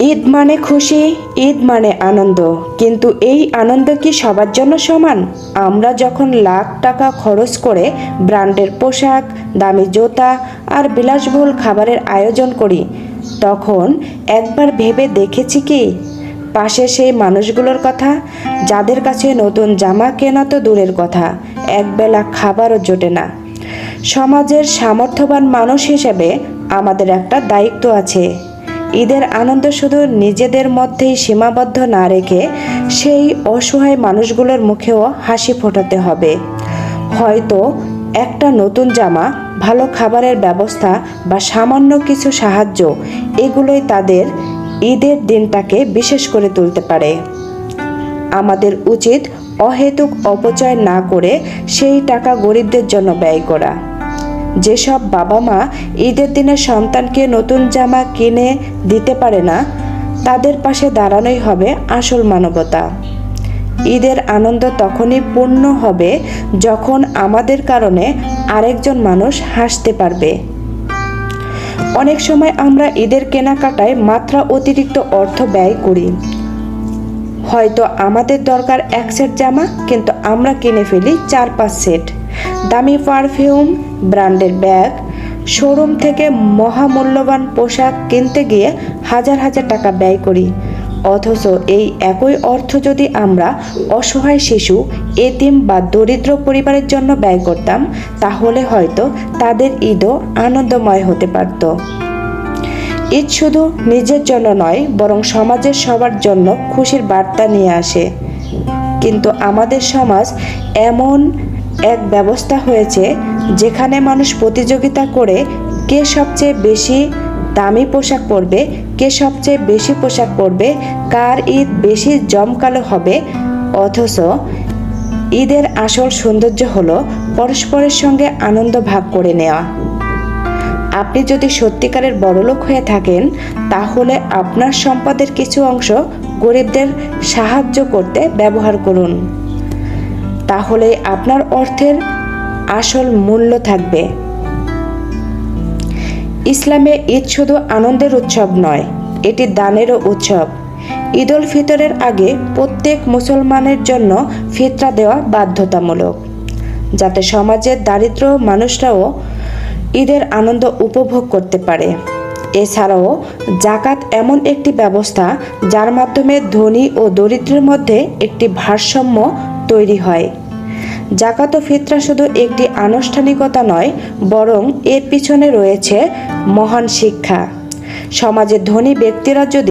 ঈদ মানে খুশি, ঈদ মানে আনন্দ, কিন্তু এই আনন্দ কি সবার জন্য সমান? আমরা যখন লাখ টাকা খরচ করে ব্র্যান্ডের পোশাক, দামি জুতা আর বিলাসবহুল খাবারের আয়োজন করি, তখন একবার ভেবে দেখেছি কি পাশে সেই মানুষগুলোর কথা, যাদের কাছে নতুন জামা কেনা তো দূরের কথা, একবেলা খাবারও জোটে না। সমাজের সামর্থ্যবান মানুষ হিসেবে আমাদের একটা দায়িত্ব আছে। ঈদের আনন্দ শুধু নিজেদের মধ্যেই সীমাবদ্ধ না রেখে সেই অসহায় মানুষগুলোর মুখেও হাসি ফোটাতে হবে। হয়তো একটা নতুন জামা, ভালো খাবারের ব্যবস্থা বা সামান্য কিছু সাহায্য, এগুলোই তাদের ঈদের দিনটাকে বিশেষ করে তুলতে পারে। আমাদের উচিত অহেতুক অপচয় না করে সেই টাকা গরিবদের জন্য ব্যয় করা। যেসব বাবা মা ঈদের দিনে সন্তানকে নতুন জামা কিনে দিতে পারে না, তাদের পাশে দাঁড়ানোই হবে আসল মানবতা। ঈদের আনন্দ তখনই পূর্ণ হবে যখন আমাদের কারণে আরেকজন মানুষ হাসতে পারবে। অনেক সময় আমরা ঈদের কেনাকাটায় মাত্রা অতিরিক্ত অর্থ ব্যয় করি। হয়তো আমাদের দরকার এক সেট জামা, কিন্তু আমরা কিনে ফেলি 4-5 সেট। দামি পারফিউম, ব্র্যান্ডের ব্যাগ, শোরুম থেকে মহামূল্যবান পোশাক কিনতে গিয়ে হাজার হাজার টাকা ব্যয় করি। অথচ এই একই অর্থ যদি আমরা অসহায় শিশু, এতিম বা দরিদ্র পরিবারের জন্য ব্যয় করতাম, তাহলে হয়তো তাদের ঈদও আনন্দময় হতে পারত। ঈদ শুধু নিজের জন্য নয়, বরং সমাজের সবার জন্য খুশির বার্তা নিয়ে আসে। কিন্তু আমাদের সমাজ এমন এক ব্যবস্থা হয়েছে যেখানে মানুষ প্রতিযোগিতা করে কে সবচেয়ে বেশি দামি পোশাক পরবে, কে সবচেয়ে বেশি পোশাক পরবে, কার ঈদ বেশি জমকালো হবে। অথচ ঈদের আসল সৌন্দর্য হলো পরস্পরের সঙ্গে আনন্দ ভাগ করে নেওয়া। আপনি যদি সত্যিকারের বড়লোক হয়ে থাকেন, তাহলে আপনার সম্পদের কিছু অংশ গরিবদের সাহায্য করতে ব্যবহার করুন। তাহলে আপনার অর্থের আসল মূল্য থাকবে। ইসলামে ঈদ শুধু আনন্দের উৎসব নয়, এটি দানেরও উৎসব। ঈদ উল ফিতরের আগে প্রত্যেক মুসলমানের জন্য ফিতরা দেওয়া বাধ্যতামূলক, যাতে সমাজের দারিদ্র মানুষরাও ঈদের আনন্দ উপভোগ করতে পারে। এছাড়াও জাকাত এমন একটি ব্যবস্থা যার মাধ্যমে ধনী ও দরিদ্রের মধ্যে একটি ভারসাম্য তৈরি হয়। জাকাত ও ফিতরা শুধু একটি আনুষ্ঠানিকতা নয়, বরং এর পিছনে রয়েছে মহান শিক্ষা। সমাজের ধনী ব্যক্তিরা যদি